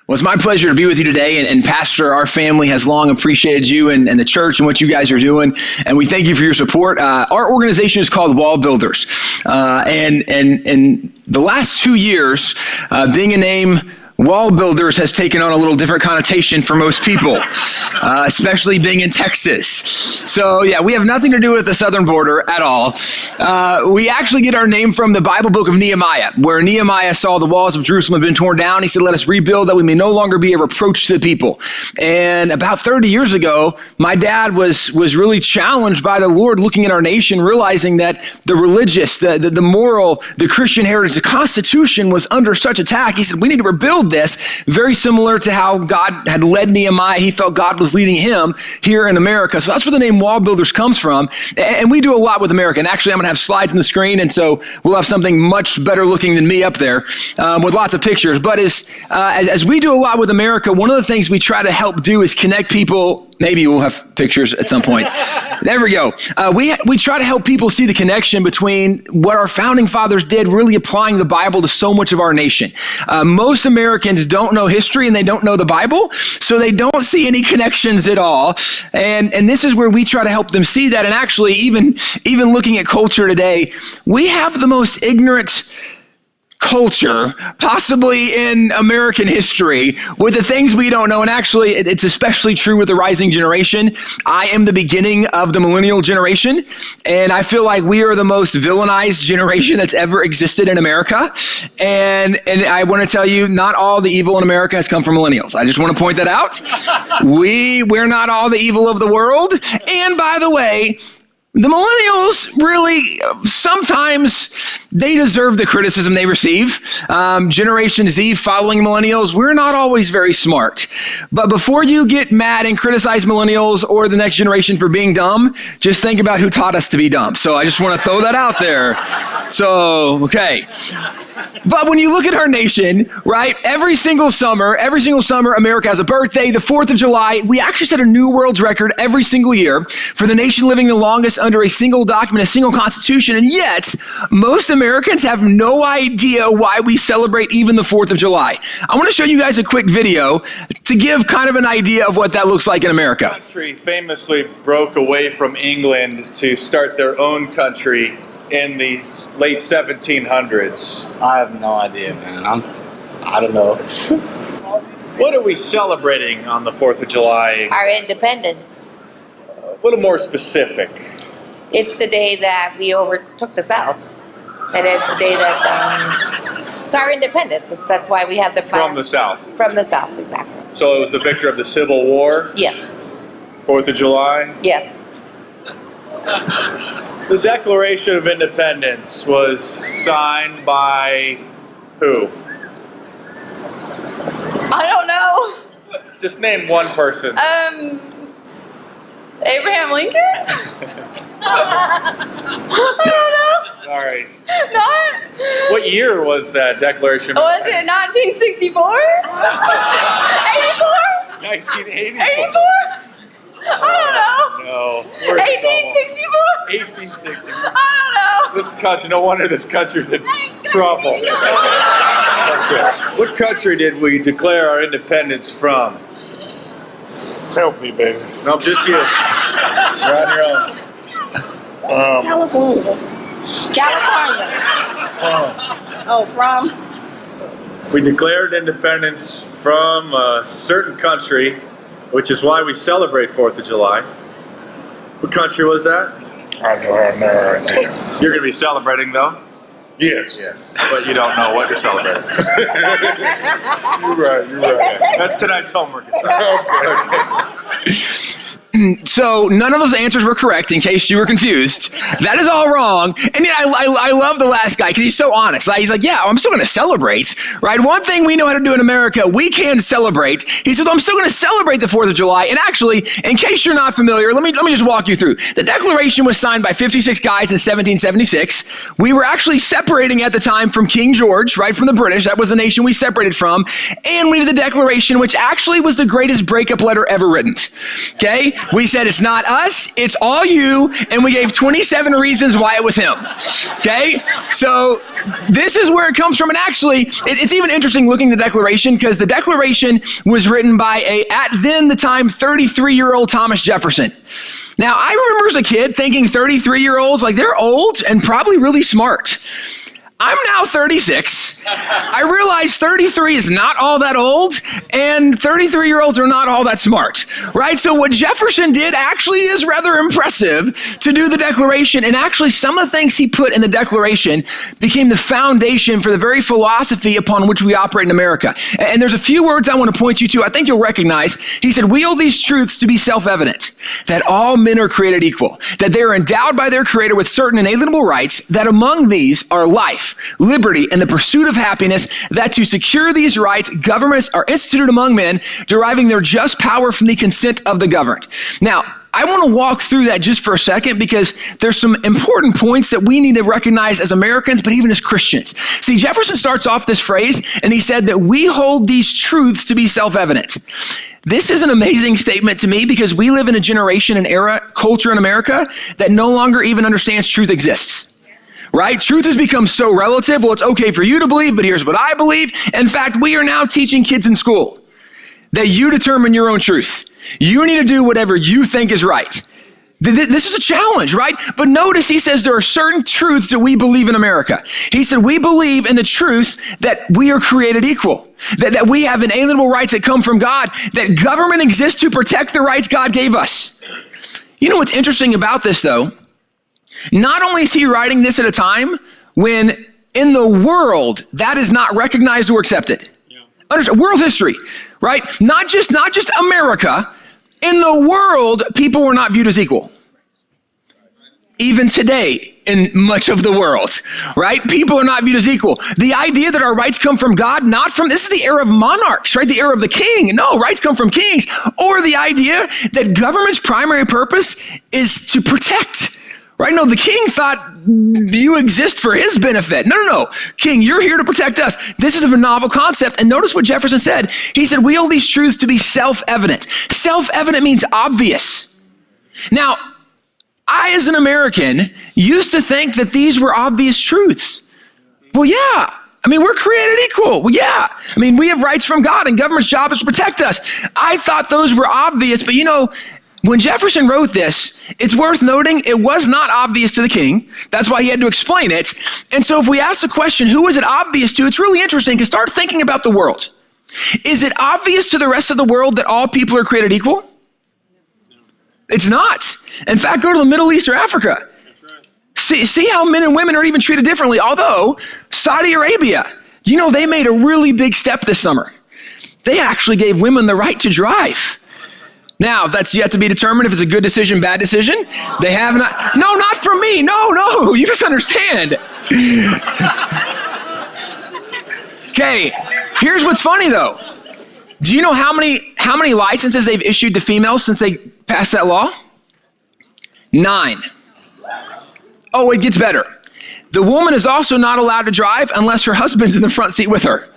Well, it's my pleasure to be with you today, and Pastor, our family has long appreciated you and the church and what you guys are doing, and we thank you for your support. Our organization is called Wall Builders, and the last 2 years, being a name, Wall Builders has taken on a little different connotation for most people, especially being in Texas. So yeah, we have nothing to do with the southern border at all. We actually get our name from the Bible book of Nehemiah, where Nehemiah saw the walls of Jerusalem had been torn down. He said, let us rebuild that we may no longer be a reproach to the people. And about 30 years ago, my dad was really challenged by the Lord looking at our nation, realizing that the religious, the moral, the Christian heritage, the Constitution was under such attack. He said, we need to rebuild this, very similar to how God had led Nehemiah. He felt God was leading him here in America. So that's where the name Wall Builders comes from. And we do a lot with America. And actually, I'm going to have slides on the screen. And so we'll have something much better looking than me up there with lots of pictures. But as we do a lot with America, one of the things we try to help do is connect people. Maybe we'll have pictures at some point. There we go. We try to help people see the connection between what our founding fathers did, really applying the Bible to so much of our nation. Most Americans don't know history and they don't know the Bible, so they don't see any connections at all. And this is where we try to help them see that. And actually, even looking at culture today, we have the most ignorant culture possibly in American history with the things we don't know. And actually, it's especially true with the rising generation. I am the beginning of the millennial generation, and I feel like we are the most villainized generation that's ever existed in America. And I want to tell you, not all the evil in America has come from millennials. I just want to point that out. We're not all the evil of the world. And by the way, the millennials really, sometimes they deserve the criticism they receive. Generation Z following millennials, we're not always very smart. But before you get mad and criticize millennials or the next generation for being dumb, just think about who taught us to be dumb. So I just want to throw that out there. So, okay. But when you look at our nation, right, every single summer, America has a birthday. The 4th of July, we actually set a new world record every single year for the nation living the longest under a single document, a single constitution. And yet, most Americans have no idea why we celebrate even the 4th of July. I want to show you guys a quick video to give kind of an idea of what that looks like in America. The country famously broke away from England to start their own country in the late 1700s. I have no idea, man. I don't know. What are we celebrating on the 4th of July? Our independence. A little more specific. It's the day that we overtook the South. And it's the day that, it's our independence. That's why we have the fire. From the South. From the South, exactly. So it was the victor of the Civil War? Yes. 4th of July? Yes. The Declaration of Independence was signed by who? I don't know. Just name one person. Abraham Lincoln? I don't know. Sorry. Not? What year was that Declaration of Was it Independence? 1964? 84? 1984. 84? I don't know. No. 1864? 1864. I don't know. This country, no wonder this country's in trouble. What country did we declare our independence from? Help me, baby. No, just you. You're on your own. California. Oh, from? We declared independence from a certain country, which is why we celebrate 4th of July. What country was that? I have no idea. You're going to be celebrating, though? Yes. But you don't know what you're celebrating. You're right. That's tonight's homework. Okay. So none of those answers were correct, in case you were confused. That is all wrong. And yet I love the last guy because he's so honest. He's like, yeah, I'm still going to celebrate, right? One thing we know how to do in America, we can celebrate. He said, I'm still going to celebrate the 4th of July. And actually, in case you're not familiar, let me just walk you through. The Declaration was signed by 56 guys in 1776. We were actually separating at the time from King George, right, from the British. That was the nation we separated from. And we did the Declaration, which actually was the greatest breakup letter ever written. Okay? We said it's not us, it's all you, and we gave 27 reasons why it was him. Okay? So this is where it comes from. And actually, it's even interesting looking at the Declaration, because the Declaration was written by at then the time, 33-year-old Thomas Jefferson. Now, I remember as a kid thinking 33-year-olds, like they're old and probably really smart. I'm now 36. I realize 33 is not all that old, and 33-year-olds are not all that smart, right? So what Jefferson did actually is rather impressive to do the Declaration, and actually some of the things he put in the Declaration became the foundation for the very philosophy upon which we operate in America. And there's a few words I want to point you to. I think you'll recognize. He said, "We hold these truths to be self-evident, that all men are created equal, that they are endowed by their Creator with certain inalienable rights, that among these are life, liberty, and the pursuit of happiness, that to secure these rights, governments are instituted among men, deriving their just power from the consent of the governed." Now, I want to walk through that just for a second, because there's some important points that we need to recognize as Americans, but even as Christians. See, Jefferson starts off this phrase, and he said that we hold these truths to be self-evident. This is an amazing statement to me, because we live in a generation, an era, culture in America that no longer even understands truth exists. Right? Truth has become so relative. Well, it's okay for you to believe, but here's what I believe. In fact, we are now teaching kids in school that you determine your own truth. You need to do whatever you think is right. This is a challenge, right? But notice he says there are certain truths that we believe in America. He said we believe in the truth that we are created equal, that we have inalienable rights that come from God, that government exists to protect the rights God gave us. You know what's interesting about this, though? Not only is he writing this at a time when in the world that is not recognized or accepted. Understand, world history, right? Not just America. In the world, people were not viewed as equal. Even today, in much of the world, right? People are not viewed as equal. The idea that our rights come from God, not from, this is the era of monarchs, right? The era of the king. No, rights come from kings. Or the idea that government's primary purpose is to protect. Right? No, the king thought you exist for his benefit. No. King, you're here to protect us. This is a novel concept. And notice what Jefferson said. He said, we hold these truths to be self-evident. Self-evident means obvious. Now, I, as an American, used to think that these were obvious truths. Well, yeah. I mean, we're created equal. Well, yeah. I mean, we have rights from God, and government's job is to protect us. I thought those were obvious, but you know, when Jefferson wrote this, it's worth noting it was not obvious to the king. That's why he had to explain it. And so if we ask the question, who is it obvious to? It's really interesting, because start thinking about the world. Is it obvious to the rest of the world that all people are created equal? It's not. In fact, go to the Middle East or Africa. See how men and women are even treated differently. Although Saudi Arabia, you know, they made a really big step this summer. They actually gave women the right to drive. Now, that's yet to be determined if it's a good decision, bad decision. They have not. No, not from me. No. You just understand. Okay, here's what's funny, though. Do you know how many licenses they've issued to females since they passed that law? 9. Oh, it gets better. The woman is also not allowed to drive unless her husband's in the front seat with her.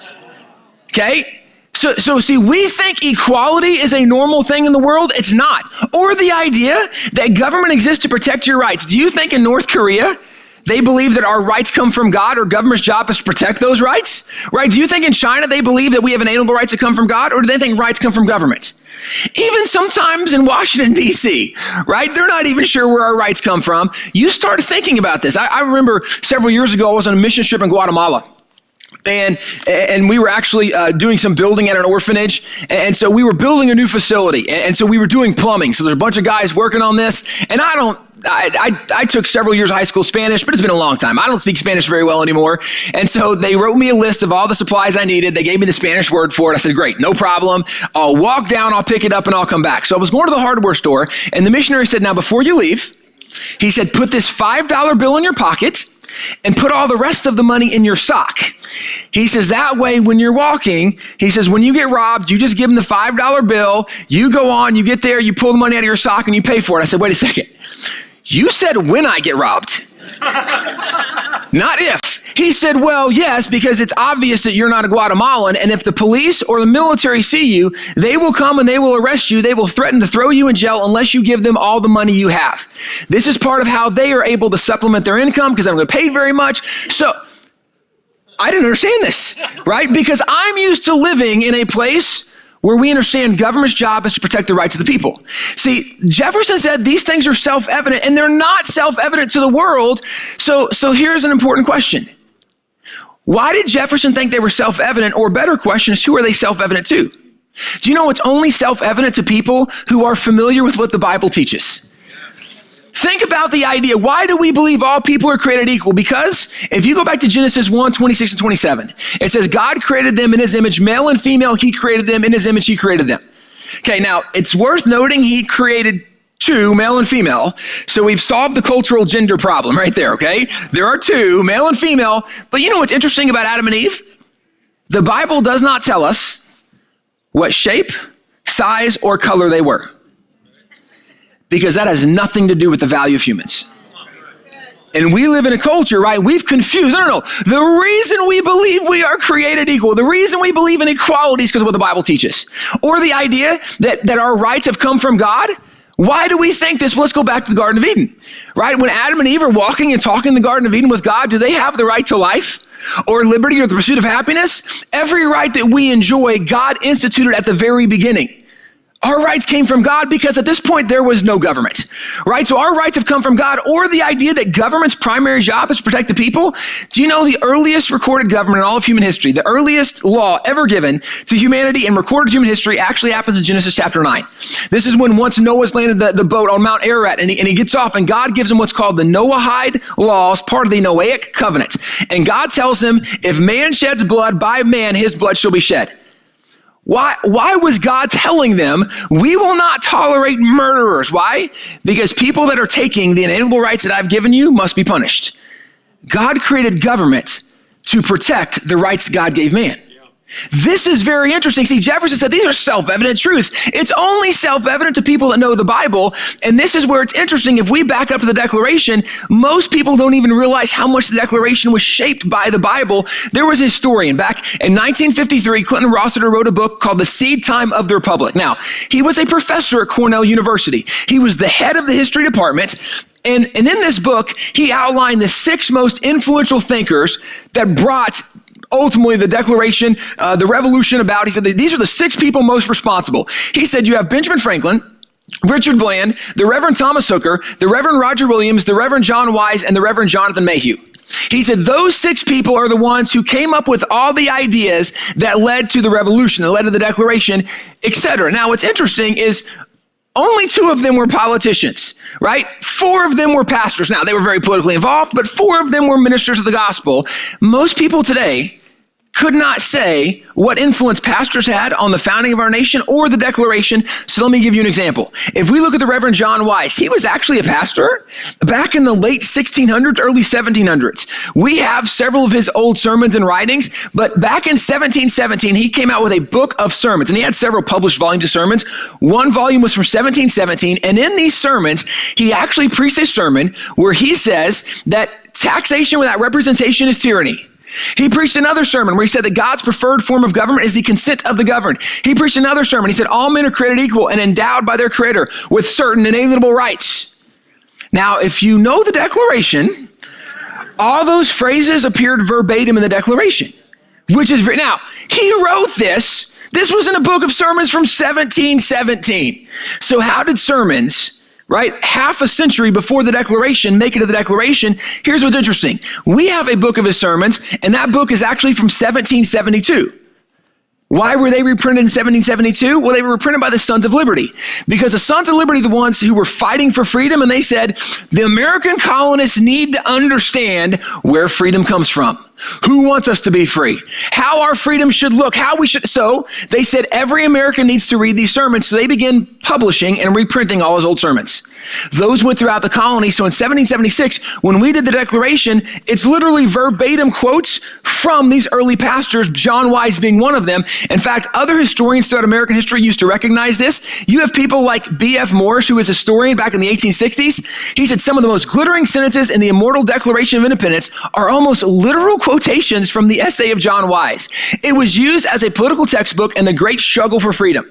Okay? So see, we think equality is a normal thing in the world. It's not. Or the idea that government exists to protect your rights. Do you think in North Korea, they believe that our rights come from God, or government's job is to protect those rights? Right? Do you think in China, they believe that we have inalienable rights that come from God, or do they think rights come from government? Even sometimes in Washington, D.C., right? They're not even sure where our rights come from. You start thinking about this. I remember several years ago, I was on a mission trip in Guatemala. And we were actually doing some building at an orphanage. And so we were building a new facility. And so we were doing plumbing. So there's a bunch of guys working on this. And I took several years of high school Spanish, but it's been a long time. I don't speak Spanish very well anymore. And so they wrote me a list of all the supplies I needed. They gave me the Spanish word for it. I said, great, no problem. I'll walk down, I'll pick it up, and I'll come back. So I was going to the hardware store, and the missionary said, now before you leave, he said, put this $5 bill in your pocket and put all the rest of the money in your sock. He says, that way when you're walking, he says, when you get robbed, you just give them the $5 bill, you go on, you get there, you pull the money out of your sock and you pay for it. I said, wait a second. You said when I get robbed, not if. He said, well, yes, because it's obvious that you're not a Guatemalan, and if the police or the military see you, they will come and they will arrest you. They will threaten to throw you in jail unless you give them all the money you have. This is part of how they are able to supplement their income because they don't get paid very much. So I didn't understand this, right? Because I'm used to living in a place where we understand government's job is to protect the rights of the people. See, Jefferson said these things are self-evident, and they're not self-evident to the world. So here's an important question. Why did Jefferson think they were self-evident? Or better question is, who are they self-evident to? Do you know it's only self-evident to people who are familiar with what the Bible teaches? Think about the idea. Why do we believe all people are created equal? Because if you go back to Genesis 1, 26 and 27, it says God created them in his image, male and female, he created them in his image, he created them. Okay, now it's worth noting he created two, male and female. So we've solved the cultural gender problem right there, okay? There are two, male and female. But you know what's interesting about Adam and Eve? The Bible does not tell us what shape, size, or color they were. Because that has nothing to do with the value of humans. And we live in a culture, right? We've confused. No. The reason we believe we are created equal, the reason we believe in equality is because of what the Bible teaches. Or the idea that our rights have come from God. Why do we think this? Well, let's go back to the Garden of Eden, right? When Adam and Eve are walking and talking in the Garden of Eden with God, do they have the right to life or liberty or the pursuit of happiness? Every right that we enjoy, God instituted at the very beginning. Our rights came from God because at this point there was no government, right? So our rights have come from God, or the idea that government's primary job is to protect the people. Do you know the earliest recorded government in all of human history, the earliest law ever given to humanity in recorded human history actually happens in Genesis chapter 9. This is when once Noah's landed the boat on Mount Ararat and he gets off and God gives him what's called the Noahide laws, part of the Noahic covenant. And God tells him, if man sheds blood, by man his blood shall be shed. Why was God telling them, we will not tolerate murderers? Why? Because people that are taking the inalienable rights that I've given you must be punished. God created government to protect the rights God gave man. This is very interesting. See, Jefferson said these are self-evident truths. It's only self-evident to people that know the Bible. And this is where it's interesting. If we back up to the Declaration, most people don't even realize how much the Declaration was shaped by the Bible. There was a historian back in 1953, Clinton Rossiter wrote a book called The Seed Time of the Republic. Now, he was a professor at Cornell University. He was the head of the history department. And in this book, he outlined the 6 most influential thinkers that brought ultimately the Declaration, the revolution about. He said that these are the 6 people most responsible. He said you have Benjamin Franklin, Richard Bland, the Reverend Thomas Hooker, the Reverend Roger Williams, the Reverend John Wise, and the Reverend Jonathan Mayhew. He said those 6 people are the ones who came up with all the ideas that led to the revolution, that led to the Declaration, etc. Now, what's interesting is only 2 of them were politicians, right? 4 of them were pastors. Now, they were very politically involved, but 4 of them were ministers of the gospel. Most people today could not say what influence pastors had on the founding of our nation or the Declaration. So let me give you an example. If we look at the Reverend John Wise, he was actually a pastor back in the late 1600s, early 1700s. We have several of his old sermons and writings, but back in 1717, he came out with a book of sermons, and he had several published volumes of sermons. One volume was from 1717, and in these sermons, he actually preached a sermon where he says that taxation without representation is tyranny. He preached another sermon where he said that God's preferred form of government is the consent of the governed. He preached another sermon. He said all men are created equal and endowed by their Creator with certain inalienable rights. Now, if you know the Declaration, all those phrases appeared verbatim in the Declaration, which is now he wrote this. This was in a book of sermons from 1717. So how did sermons, right, half a century before the Declaration, make it to the Declaration? Here's what's interesting. We have a book of his sermons, and that book is actually from 1772. Why were they reprinted in 1772? Well, they were reprinted by the Sons of Liberty, because the Sons of Liberty are the ones who were fighting for freedom, and they said the American colonists need to understand where freedom comes from. who wants us to be free, how our freedom should look, how we should. So they said every American needs to read these sermons. So they began publishing and reprinting all his old sermons. Those went throughout the colony. So in 1776, when we did the Declaration, it's literally verbatim quotes from these early pastors, John Wise being one of them. In fact, other historians throughout American history used to recognize this. You have people like B.F. Morris, who was a historian back in the 1860s. He said some of the most glittering sentences in the immortal Declaration of Independence are almost literal quotations from the essay of John Wise. It was used as a political textbook in the great struggle for freedom.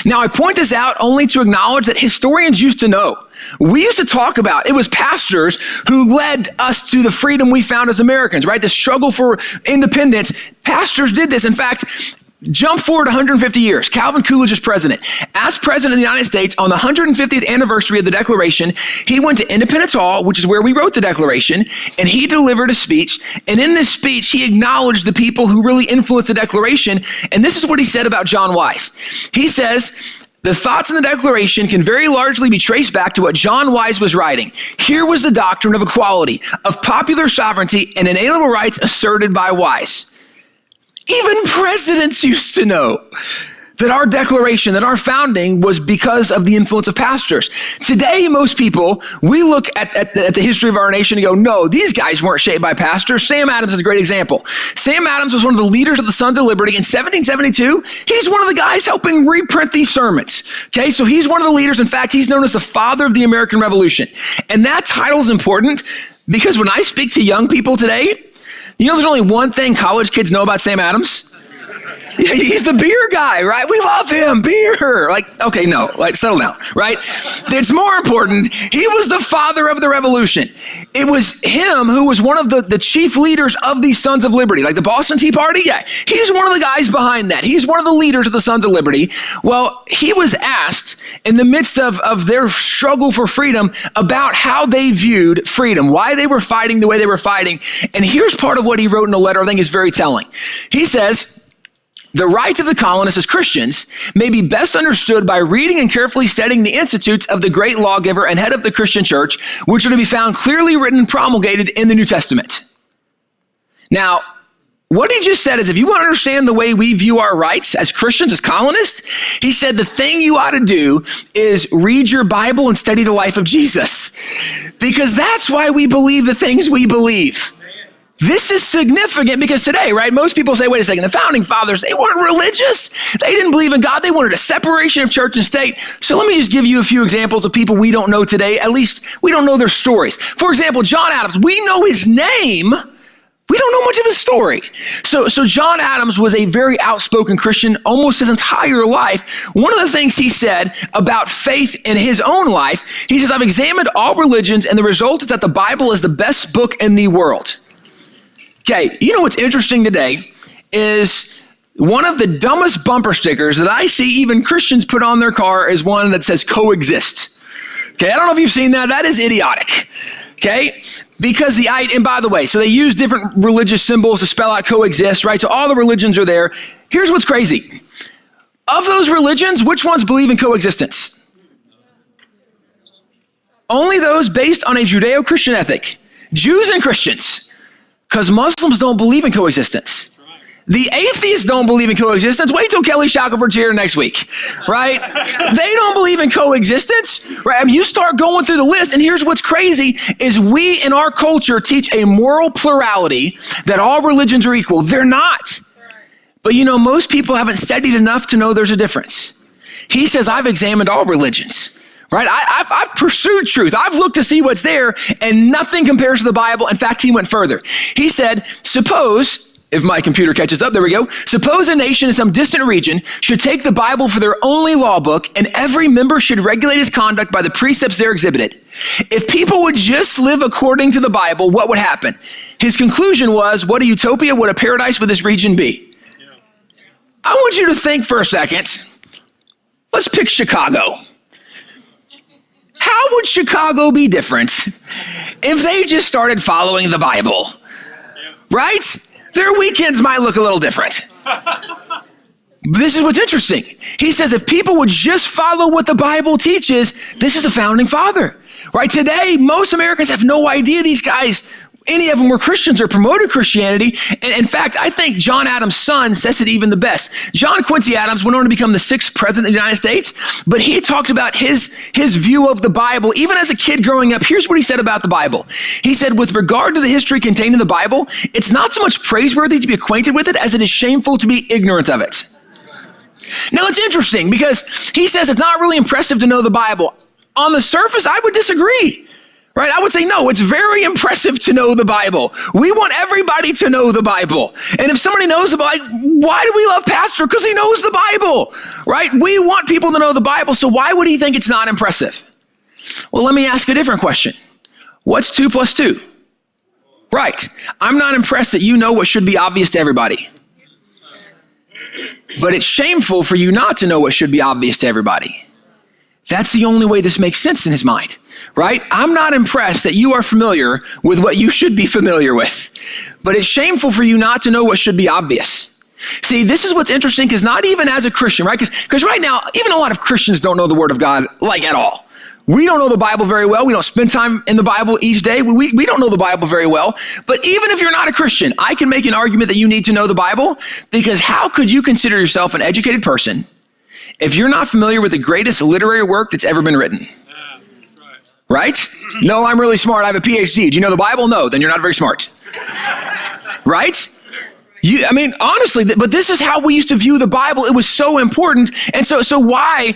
Now, I point this out only to acknowledge that historians used to know. We used to talk about, it was pastors who led us to the freedom we found as Americans, right? The struggle for independence. Pastors did this. In fact, jump forward 150 years. Calvin Coolidge is president. As president of the United States, on the 150th anniversary of the Declaration, he went to Independence Hall, which is where we wrote the Declaration, and he delivered a speech. And in this speech, he acknowledged the people who really influenced the Declaration. And this is what he said about John Wise. He says, the thoughts in the Declaration can very largely be traced back to what John Wise was writing. Here was the doctrine of equality, of popular sovereignty, and inalienable rights asserted by Wise. Even presidents used to know that our declaration, that our founding was because of the influence of pastors. Today, most people, we look at the history of our nation and go, no, these guys weren't shaped by pastors. Sam Adams is a great example. Sam Adams was one of the leaders of the Sons of Liberty in 1772. He's one of the guys helping reprint these sermons. Okay, so he's one of the leaders. In fact, he's known as the father of the American Revolution. And that title is important because when I speak to young people today, you know, there's only one thing college kids know about Sam Adams. He's the beer guy, right? We love him, beer. Like, okay, no, like settle down, right? It's more important. He was the father of the revolution. It was him who was one of the chief leaders of these Sons of Liberty, like the Boston Tea Party. Yeah, he's one of the guys behind that. He's one of the leaders of the Sons of Liberty. Well, he was asked in the midst of their struggle for freedom about how they viewed freedom, why they were fighting the way they were fighting. And here's part of what he wrote in a letter I think is very telling. He says, the rights of the colonists as Christians may be best understood by reading and carefully studying the institutes of the great lawgiver and head of the Christian church, which are to be found clearly written and promulgated in the New Testament. Now, what he just said is if you want to understand the way we view our rights as Christians, as colonists, he said the thing you ought to do is read your Bible and study the life of Jesus, because that's why we believe the things we believe. This is significant because today, right, most people say, wait a second, the founding fathers, they weren't religious. They didn't believe in God. They wanted a separation of church and state. So let me just give you a few examples of people we don't know today. At least we don't know their stories. For example, John Adams, we know his name. We don't know much of his story. So John Adams was a very outspoken Christian almost his entire life. One of the things he said about faith in his own life, he says, I've examined all religions and the result is that the Bible is the best book in the world. Okay, you know what's interesting today is one of the dumbest bumper stickers that I see even Christians put on their car is one that says coexist. Okay, I don't know if you've seen that. That is idiotic. Okay, because and by the way, so they use different religious symbols to spell out coexist, right? So all the religions are there. Here's what's crazy. Of those religions, which ones believe in coexistence? Only those based on a Judeo-Christian ethic. Jews and Christians. Because Muslims don't believe in coexistence. The atheists don't believe in coexistence. Wait till Kelly Shackelford's here next week, right? They don't believe in coexistence, right? I mean, you start going through the list, and here's what's crazy is we in our culture teach a moral plurality that all religions are equal. They're not. But you know, most people haven't studied enough to know there's a difference. He says, I've examined all religions. Right? I've pursued truth. I've looked to see what's there, and nothing compares to the Bible. In fact, he went further. He said, suppose, if my computer catches up, there we go. Suppose a nation in some distant region should take the Bible for their only law book, and every member should regulate his conduct by the precepts there exhibited. If people would just live according to the Bible, what would happen? His conclusion was, what a utopia, what a paradise would this region be? I want you to think for a second. Let's pick Chicago. How would Chicago be different if they just started following the Bible? Right? Their weekends might look a little different. This is what's interesting. He says if people would just follow what the Bible teaches, this is a founding father. Right? Today, most Americans have no idea these guys any of them were Christians or promoted Christianity. And in fact, I think John Adams' son says it even the best. John Quincy Adams went on to become the 6th president of the United States, but he talked about his view of the Bible. Even as a kid growing up, here's what he said about the Bible. He said, with regard to the history contained in the Bible, it's not so much praiseworthy to be acquainted with it as it is shameful to be ignorant of it. Now, it's interesting because he says it's not really impressive to know the Bible. On the surface, I would disagree. Right? I would say, no, it's very impressive to know the Bible. We want everybody to know the Bible. And if somebody knows the Bible, why do we love Pastor? Because he knows the Bible, right? We want people to know the Bible. So why would he think it's not impressive? Well, let me ask a different question. What's 2 + 2? Right. I'm not impressed that you know what should be obvious to everybody. But it's shameful for you not to know what should be obvious to everybody. That's the only way this makes sense in his mind, right? I'm not impressed that you are familiar with what you should be familiar with, but it's shameful for you not to know what should be obvious. See, this is what's interesting, because not even as a Christian, right? Because right now, even a lot of Christians don't know the Word of God like at all. We don't know the Bible very well. We don't spend time in the Bible each day. We don't know the Bible very well. But even if you're not a Christian, I can make an argument that you need to know the Bible, because how could you consider yourself an educated person if you're not familiar with the greatest literary work that's ever been written? Right? No, I'm really smart. I have a PhD. Do you know the Bible? No, then you're not very smart. Right? Honestly, but this is how we used to view the Bible. It was so important. And so why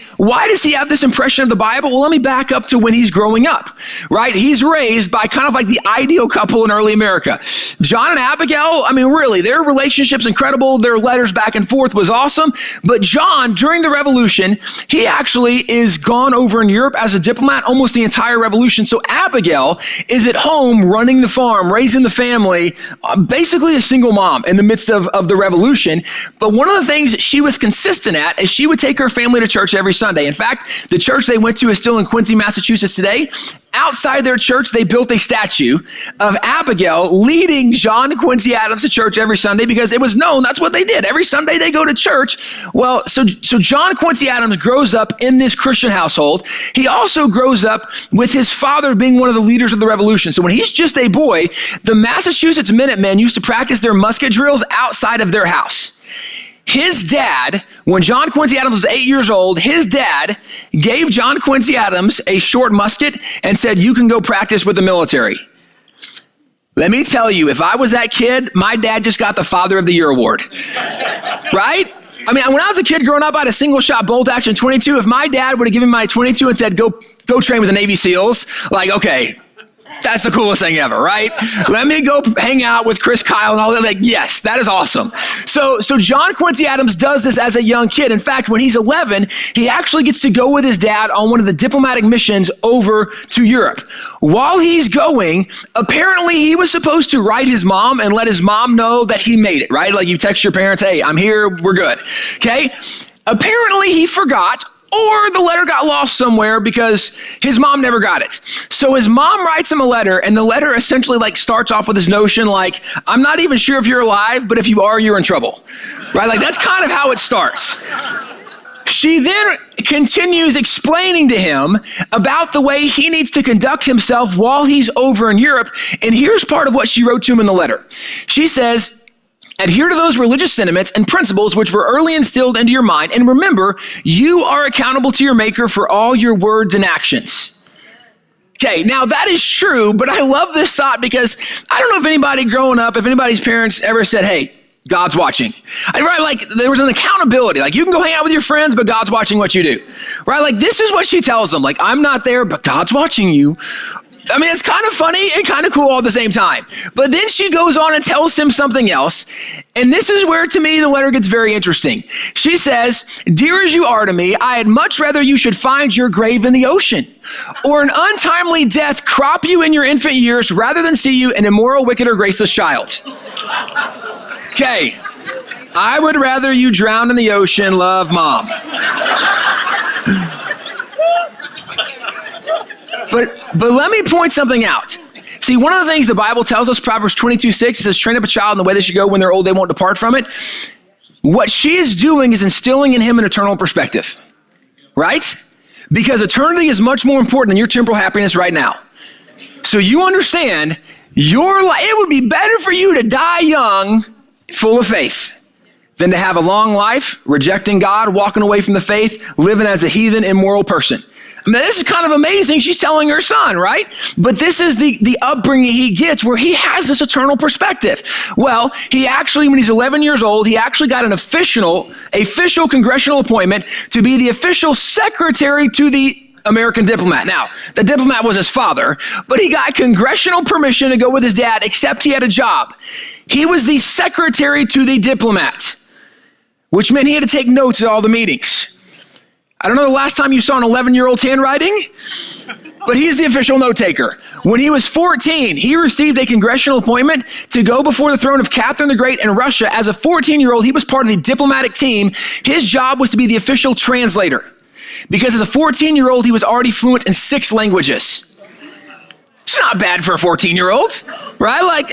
does he have this impression of the Bible? Well, let me back up to when he's growing up, right? He's raised by kind of like the ideal couple in early America. John and Abigail, really, their relationship's incredible. Their letters back and forth was awesome. But John, during the Revolution, he actually is gone over in Europe as a diplomat almost the entire Revolution. So Abigail is at home running the farm, raising the family, basically a single mom in the midst of the Revolution. But one of the things that she was consistent at is she would take her family to church every Sunday. In fact, the church they went to is still in Quincy, Massachusetts today. Outside their church, they built a statue of Abigail leading John Quincy Adams to church every Sunday, because it was known that's what they did. Every Sunday they go to church. Well, so John Quincy Adams grows up in this Christian household. He also grows up with his father being one of the leaders of the Revolution. So when he's just a boy, the Massachusetts Minutemen used to practice their musket drills outside of their house. His dad, when John Quincy Adams was 8 years old, his dad gave John Quincy Adams a short musket and said, you can go practice with the military. Let me tell you, if I was that kid, my dad just got the Father of the Year award, right? When I was a kid growing up, I had a single shot bolt action 22. If my dad would have given me my 22 and said, go train with the Navy SEALs, okay, that's the coolest thing ever, right? Let me go hang out with Chris Kyle and all that. Yes, that is awesome. So John Quincy Adams does this as a young kid. In fact, when he's 11, he actually gets to go with his dad on one of the diplomatic missions over to Europe. While he's going, apparently he was supposed to write his mom and let his mom know that he made it, right? Like you text your parents, hey, I'm here, we're good, okay? Apparently he forgot, or the letter got lost somewhere because his mom never got it. So his mom writes him a letter, and the letter essentially starts off with this notion I'm not even sure if you're alive, but if you are, you're in trouble, right? That's kind of how it starts. She then continues explaining to him about the way he needs to conduct himself while he's over in Europe. And here's part of what she wrote to him in the letter. She says, adhere to those religious sentiments and principles which were early instilled into your mind, and remember, you are accountable to your Maker for all your words and actions. Okay, now that is true, but I love this thought because I don't know if anybody growing up, if anybody's parents ever said, hey, God's watching. Right? There was an accountability. You can go hang out with your friends, but God's watching what you do. Right? This is what she tells them. I'm not there, but God's watching you. It's kind of funny and kind of cool all at the same time. But then she goes on and tells him something else. And this is where, to me, the letter gets very interesting. She says, dear as you are to me, I had much rather you should find your grave in the ocean, or an untimely death crop you in your infant years, rather than see you an immoral, wicked, or graceless child. Okay. I would rather you drown in the ocean, love, mom. But let me point something out. See, one of the things the Bible tells us, Proverbs 22:6, it says, train up a child in the way they should go. When they're old, they won't depart from it. What she is doing is instilling in him an eternal perspective, right? Because eternity is much more important than your temporal happiness right now. So you understand, it would be better for you to die young, full of faith, than to have a long life, rejecting God, walking away from the faith, living as a heathen, immoral person. I mean, this is kind of amazing. She's telling her son, right? But this is the upbringing he gets where he has this eternal perspective. Well, he actually, when he's 11 years old, he actually got an official congressional appointment to be the official secretary to the American diplomat. Now, the diplomat was his father, but he got congressional permission to go with his dad, except he had a job. He was the secretary to the diplomat, which meant he had to take notes at all the meetings. I don't know the last time you saw an 11-year-old's handwriting, but he's the official note taker. When he was 14, he received a congressional appointment to go before the throne of Catherine the Great in Russia. As a 14-year-old, he was part of the diplomatic team. His job was to be the official translator, because as a 14-year-old, he was already fluent in 6 languages. It's not bad for a 14-year-old, right?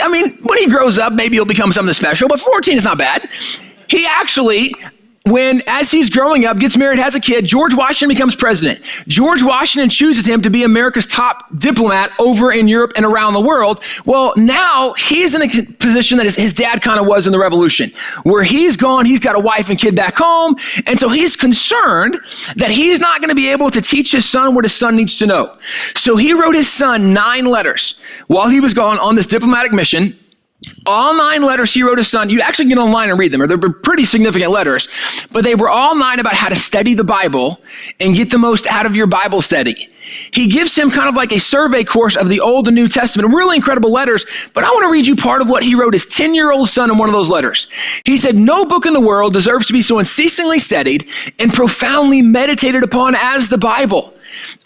When he grows up, maybe he'll become something special, but 14 is not bad. He actually, as he's growing up, gets married, has a kid, George Washington becomes president. George Washington chooses him to be America's top diplomat over in Europe and around the world. Well, now he's in a position that his dad kind of was in the Revolution, where he's gone, he's got a wife and kid back home, and so he's concerned that he's not going to be able to teach his son what his son needs to know. So he wrote his son 9 letters while he was gone on this diplomatic mission. All 9 letters he wrote his son. You actually get online and read them. They're pretty significant letters, but they were all 9 about how to study the Bible and get the most out of your Bible study. He gives him kind of like a survey course of the Old and New Testament, really incredible letters, but I want to read you part of what he wrote his 10-year-old son in one of those letters. He said, "No book in the world deserves to be so unceasingly studied and profoundly meditated upon as the Bible.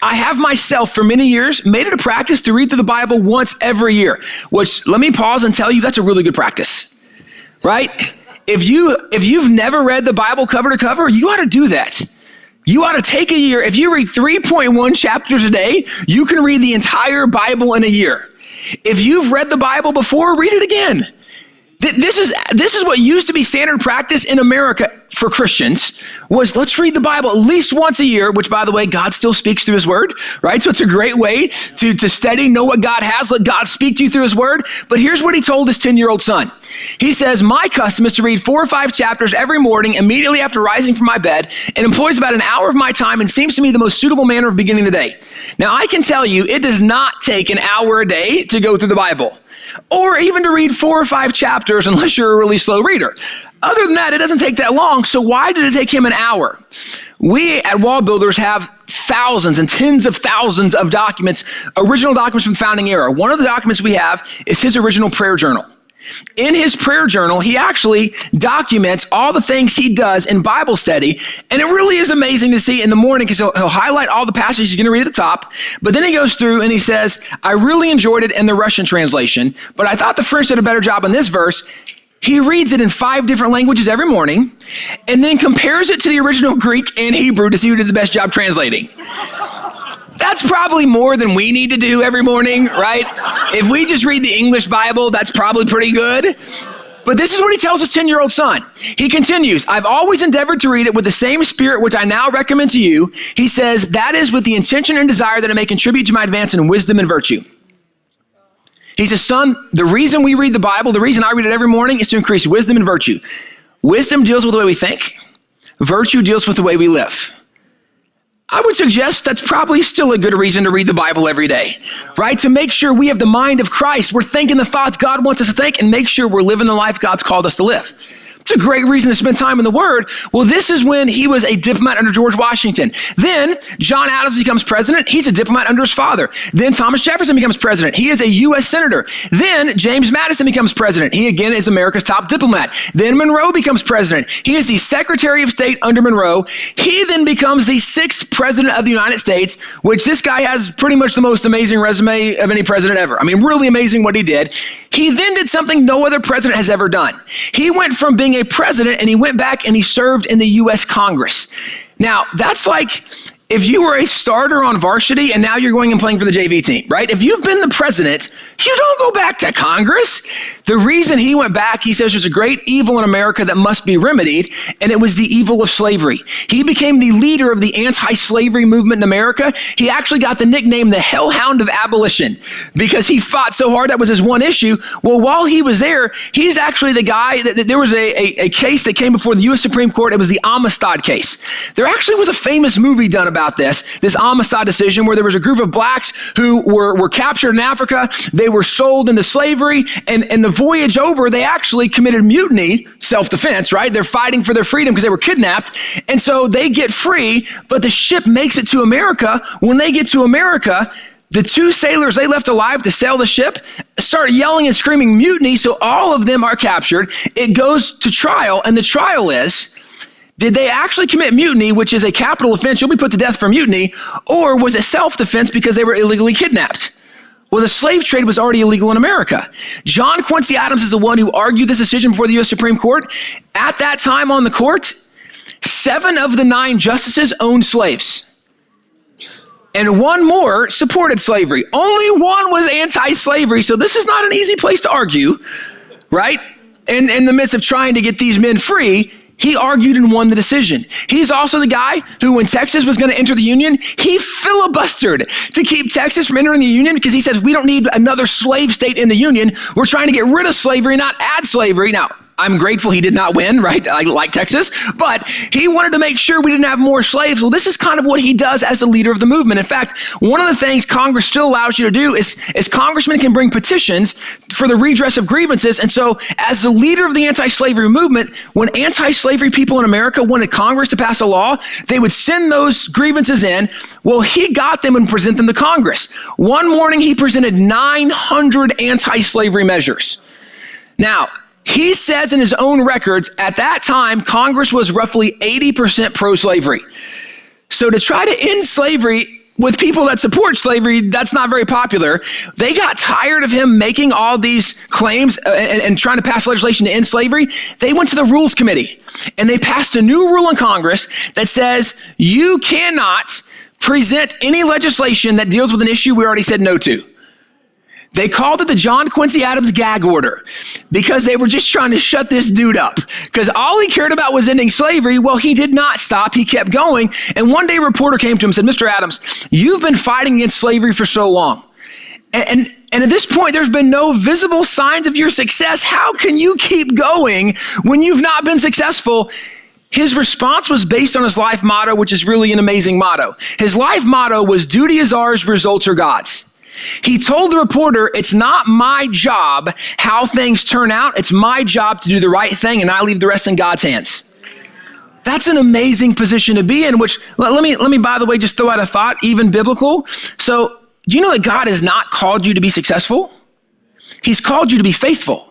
I have myself for many years made it a practice to read through the Bible once every year," which, let me pause and tell you, that's a really good practice, right? If you've never read the Bible cover to cover, you ought to do that. You ought to take a year. If you read 3.1 chapters a day, you can read the entire Bible in a year. If you've read the Bible before, read it again. This is what used to be standard practice in America for Christians, was let's read the Bible at least once a year, which, by the way, God still speaks through his word, right? So it's a great way to study, know what God has, let God speak to you through his word. But here's what he told his 10-year-old son. He says, "My custom is to read 4 or 5 chapters every morning immediately after rising from my bed, and employs about an hour of my time and seems to me the most suitable manner of beginning the day." Now, I can tell you, it does not take an hour a day to go through the Bible, or even to read 4 or 5 chapters unless you're a really slow reader. Other than that, it doesn't take that long. So why did it take him an hour? We at Wall Builders have thousands and tens of thousands of documents, original documents from the founding era. One of the documents we have is his original prayer journal. In his prayer journal, he actually documents all the things he does in Bible study. And it really is amazing to see in the morning, because he'll highlight all the passages he's going to read at the top. But then he goes through and he says, "I really enjoyed it in the Russian translation, but I thought the French did a better job in this verse." He reads it in 5 different languages every morning and then compares it to the original Greek and Hebrew to see who did the best job translating. That's probably more than we need to do every morning, right? If we just read the English Bible, that's probably pretty good. But this is what he tells his 10-year-old son. He continues, "I've always endeavored to read it with the same spirit which I now recommend to you." He says, "That is with the intention and desire that it may contribute to my advance in wisdom and virtue." He says, "Son, the reason we read the Bible, the reason I read it every morning, is to increase wisdom and virtue. Wisdom deals with the way we think. Virtue deals with the way we live." I would suggest that's probably still a good reason to read the Bible every day, right? To make sure we have the mind of Christ. We're thinking the thoughts God wants us to think, and make sure we're living the life God's called us to live. It's a great reason to spend time in the Word. Well, this is when he was a diplomat under George Washington. Then John Adams becomes president. He's a diplomat under his father. Then Thomas Jefferson becomes president. He is a U.S. senator. Then James Madison becomes president. He again is America's top diplomat. Then Monroe becomes president. He is the Secretary of State under Monroe. He then becomes the 6th president of the United States, which this guy has pretty much the most amazing resume of any president ever. I mean, really amazing what he did. He then did something no other president has ever done. He went from being a president and he went back and he served in the U.S. Congress. Now, that's like if you were a starter on varsity and now you're going and playing for the JV team, right? If you've been the president, you don't go back to Congress. The reason he went back, he says there's a great evil in America that must be remedied, and it was the evil of slavery. He became the leader of the anti-slavery movement in America. He actually got the nickname the Hellhound of Abolition because he fought so hard. That was his one issue. Well, while he was there, he's actually the guy that there was a case that came before the U.S. Supreme Court. It was the Amistad case. There actually was a famous movie done about this Amistad decision, where there was a group of blacks who were captured in Africa. They were sold into slavery, and the voyage over, they actually committed mutiny, self-defense, right? They're fighting for their freedom because they were kidnapped. And so they get free, but the ship makes it to America. When they get to America, the two sailors they left alive to sail the ship start yelling and screaming mutiny. So all of them are captured. It goes to trial, and the trial is, did they actually commit mutiny, which is a capital offense? You'll be put to death for mutiny, or was it self-defense because they were illegally kidnapped? Well, the slave trade was already illegal in America. John Quincy Adams is the one who argued this decision before the U.S. Supreme Court. At that time on the court, 7 of the 9 justices owned slaves, and 1 more supported slavery. Only 1 was anti-slavery, so this is not an easy place to argue, right? In the midst of trying to get these men free, he argued and won the decision. He's also the guy who, when Texas was going to enter the Union, he filibustered to keep Texas from entering the Union because he says, we don't need another slave state in the Union. We're trying to get rid of slavery, not add slavery. Now, I'm grateful he did not win, right? Like Texas, but he wanted to make sure we didn't have more slaves. Well, this is kind of what he does as a leader of the movement. In fact, one of the things Congress still allows you to do is congressmen can bring petitions for the redress of grievances. And so as the leader of the anti-slavery movement, when anti-slavery people in America wanted Congress to pass a law, they would send those grievances in. Well, he got them and present them to Congress. One morning, he presented 900 anti-slavery measures. Now, he says in his own records, at that time, Congress was roughly 80% pro-slavery. So to try to end slavery with people that support slavery, that's not very popular. They got tired of him making all these claims and trying to pass legislation to end slavery. They went to the Rules Committee, and they passed a new rule in Congress that says you cannot present any legislation that deals with an issue we already said no to. They called it the John Quincy Adams gag order because they were just trying to shut this dude up because all he cared about was ending slavery. Well, he did not stop. He kept going. And one day a reporter came to him and said, Mr. Adams, you've been fighting against slavery for so long. And at this point, there's been no visible signs of your success. How can you keep going when you've not been successful? His response was based on his life motto, which is really an amazing motto. His life motto was, duty is ours, results are God's. He told the reporter, it's not my job how things turn out. It's my job to do the right thing, and I leave the rest in God's hands. That's an amazing position to be in, which, let me, by the way, just throw out a thought, even biblical. So, do you know that God has not called you to be successful? He's called you to be faithful.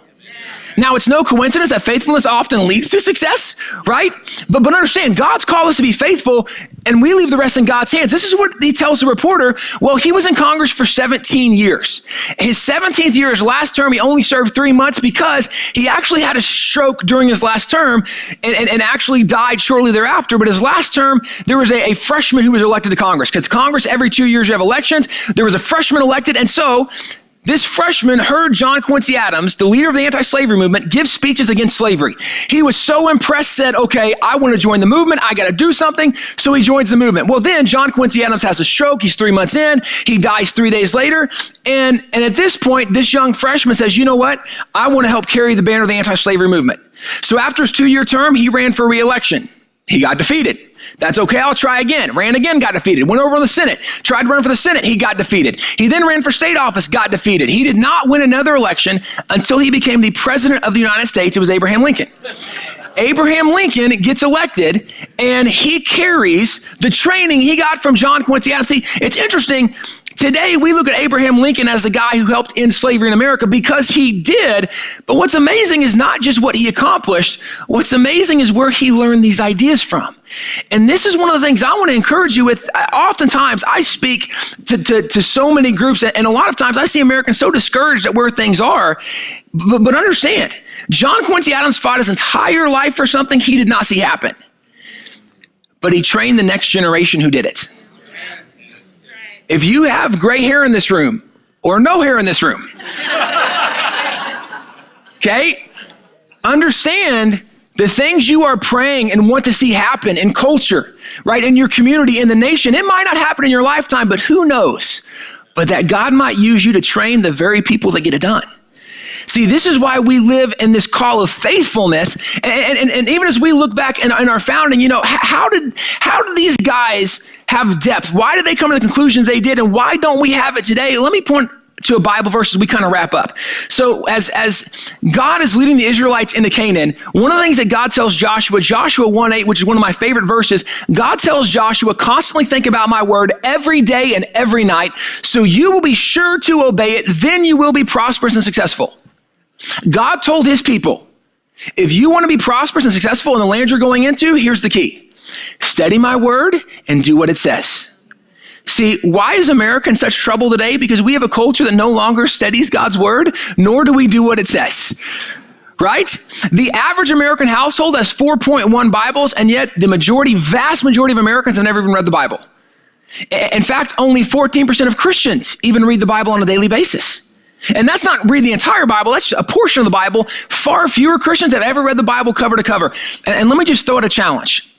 Now, it's no coincidence that faithfulness often leads to success, right? But understand, God's called us to be faithful, and we leave the rest in God's hands. This is what he tells the reporter. Well, he was in Congress for 17 years. His 17th year, his last term, he only served 3 months because he actually had a stroke during his last term and actually died shortly thereafter. But his last term, there was a freshman who was elected to Congress, because Congress, every 2 years you have elections. There was a freshman elected, and so this freshman heard John Quincy Adams, the leader of the anti-slavery movement, give speeches against slavery. He was so impressed, said, okay, I want to join the movement. I got to do something. So he joins the movement. Well, then John Quincy Adams has a stroke. He's 3 months in. He dies 3 days later. And at this point, this young freshman says, you know what? I want to help carry the banner of the anti-slavery movement. So after his 2-year term, he ran for re-election. He got defeated. That's okay, I'll try again. Ran again, got defeated. Went over in the Senate. Tried to run for the Senate, he got defeated. He then ran for state office, got defeated. He did not win another election until he became the president of the United States. It was Abraham Lincoln. Abraham Lincoln gets elected, and he carries the training he got from John Quincy Adams. See, it's interesting. Today, we look at Abraham Lincoln as the guy who helped end slavery in America because he did. But what's amazing is not just what he accomplished. What's amazing is where he learned these ideas from. And this is one of the things I want to encourage you with. Oftentimes, I speak to so many groups, and a lot of times I see Americans so discouraged at where things are. But understand, John Quincy Adams fought his entire life for something he did not see happen. But he trained the next generation who did it. if you have gray hair in this room or no hair in this room, okay, understand the things you are praying and want to see happen in culture, right, in your community, in the nation. It might not happen in your lifetime, but who knows? But that God might use you to train the very people that get it done. See, this is why we live in this call of faithfulness. And even as we look back in our founding, you know, how did these guys have depth? Why did they come to the conclusions they did? And why don't we have it today? Let me point to a Bible verse as we kind of wrap up. So as God is leading the Israelites into Canaan, one of the things that God tells Joshua 1:8, which is one of my favorite verses, God tells Joshua, constantly think about my word every day and every night, so you will be sure to obey it, then you will be prosperous and successful. God told his people, if you want to be prosperous and successful in the land you're going into, here's the key. Study my word and do what it says. See, why is America in such trouble today? Because we have a culture that no longer studies God's word, nor do we do what it says, right? The average American household has 4.1 Bibles, and yet the vast majority of Americans have never even read the Bible. In fact, only 14% of Christians even read the Bible on a daily basis. And that's not read the entire Bible, that's a portion of the Bible. Far fewer Christians have ever read the Bible cover to cover. And let me just throw out a challenge.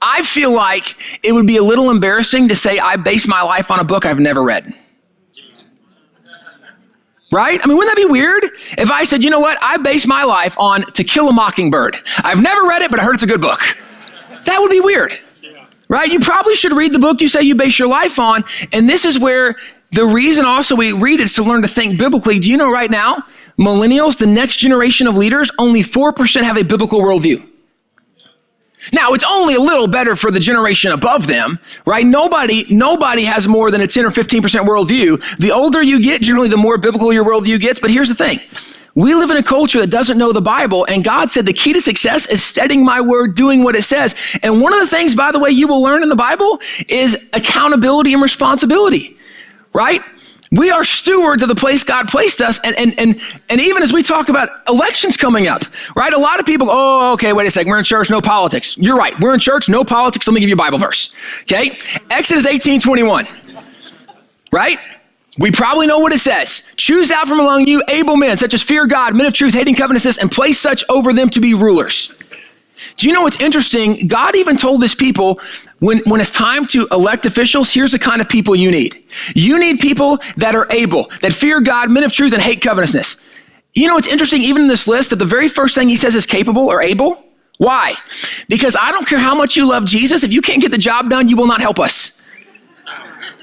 I feel like it would be a little embarrassing to say I base my life on a book I've never read. Right? I mean, wouldn't that be weird? If I said, you know what, I base my life on To Kill a Mockingbird. I've never read it, but I heard it's a good book. That would be weird. Right? You probably should read the book you say you base your life on. And this is where the reason also we read is to learn to think biblically. Do you know right now, millennials, the next generation of leaders, only 4% have a biblical worldview. Now, it's only a little better for the generation above them, right? Nobody has more than a 10 or 15% worldview. The older you get, generally the more biblical your worldview gets. But here's the thing. We live in a culture that doesn't know the Bible, and God said the key to success is studying my word, doing what it says. And one of the things, by the way, you will learn in the Bible is accountability and responsibility, right? We are stewards of the place God placed us. And even as we talk about elections coming up, right? A lot of people, oh, okay, wait a second. We're in church, no politics. You're right. We're in church, no politics. Let me give you a Bible verse. Okay. Exodus 18:21, right? We probably know what it says. Choose out from among you able men, such as fear God, men of truth, hating covetousness, and place such over them to be rulers. Do you know what's interesting? God even told his people, when it's time to elect officials, here's the kind of people you need. You need people that are able, that fear God, men of truth, and hate covetousness. You know what's interesting? Even in this list, that the very first thing he says is capable or able. Why? Because I don't care how much you love Jesus. If you can't get the job done, you will not help us.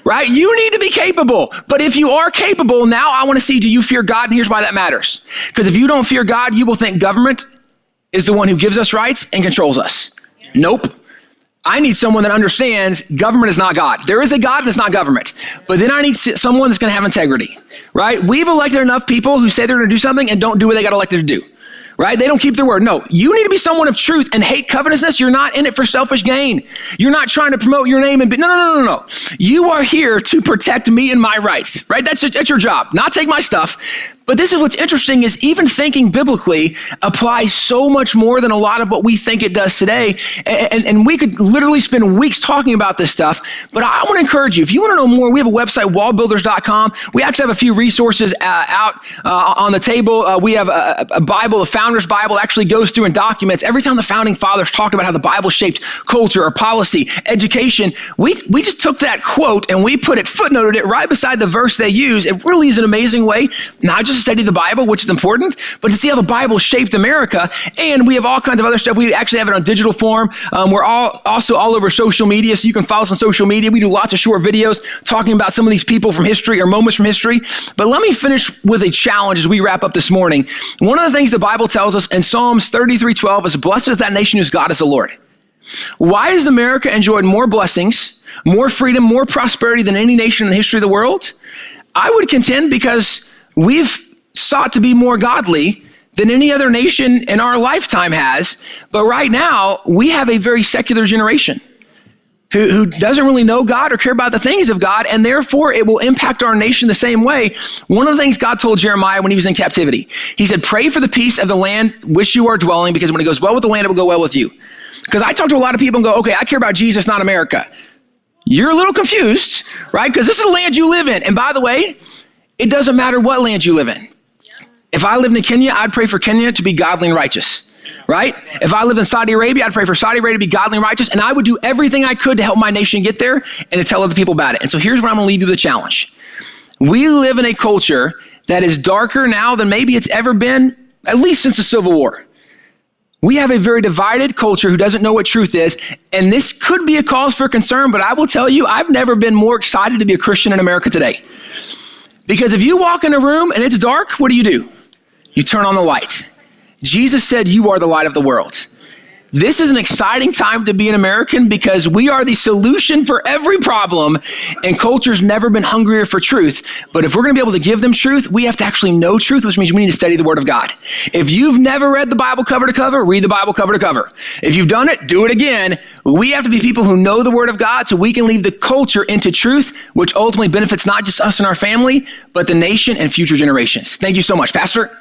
Right? You need to be capable. But if you are capable, now I want to see, do you fear God? And here's why that matters. Because if you don't fear God, you will think government is the one who gives us rights and controls us. Nope. I need someone that understands government is not God. There is a God and it's not government. But then I need someone that's going to have integrity, right? We've elected enough people who say they're going to do something and don't do what they got elected to do, right? They don't keep their word. No, you need to be someone of truth and hate covetousness. You're not in it for selfish gain. You're not trying to promote your name and be, no. You are here to protect me and my rights, right? That's your job, not take my stuff. But this is what's interesting is even thinking biblically applies so much more than a lot of what we think it does today. And we could literally spend weeks talking about this stuff. But I want to encourage you, if you want to know more, we have a website, wallbuilders.com. We actually have a few resources out on the table. We have a Bible, a Founder's Bible, actually goes through and documents every time the founding fathers talked about how the Bible shaped culture or policy, education. We just took that quote and we footnoted it right beside the verse they use. It really is an amazing way, not just to study the Bible, which is important, but to see how the Bible shaped America. And we have all kinds of other stuff. We actually have it on digital form. We're also all over social media, so you can follow us on social media. We do lots of short videos talking about some of these people from history or moments from history. But let me finish with a challenge as we wrap up this morning. One of the things the Bible tells us in Psalms 33:12 is, blessed is that nation whose God is the Lord. Why has America enjoyed more blessings, more freedom, more prosperity than any nation in the history of the world? I would contend because we've sought to be more godly than any other nation in our lifetime has. But right now, we have a very secular generation who doesn't really know God or care about the things of God, and therefore it will impact our nation the same way. One of the things God told Jeremiah when he was in captivity, he said, pray for the peace of the land which you are dwelling, because when it goes well with the land, it will go well with you. Because I talk to a lot of people and go, okay, I care about Jesus, not America. You're a little confused, right? Because this is the land you live in. And by the way, it doesn't matter what land you live in. If I lived in Kenya, I'd pray for Kenya to be godly and righteous, right? If I lived in Saudi Arabia, I'd pray for Saudi Arabia to be godly and righteous, and I would do everything I could to help my nation get there and to tell other people about it. And so here's where I'm going to leave you with a challenge. We live in a culture that is darker now than maybe it's ever been, at least since the Civil War. We have a very divided culture who doesn't know what truth is, and this could be a cause for concern, but I will tell you, I've never been more excited to be a Christian in America today. Because if you walk in a room and it's dark, what do? You turn on the light. Jesus said, you are the light of the world. This is an exciting time to be an American because we are the solution for every problem, and culture's never been hungrier for truth. But if we're going to be able to give them truth, we have to actually know truth, which means we need to study the Word of God. If you've never read the Bible cover to cover, read the Bible cover to cover. If you've done it, do it again. We have to be people who know the Word of God so we can lead the culture into truth, which ultimately benefits not just us and our family, but the nation and future generations. Thank you so much, Pastor.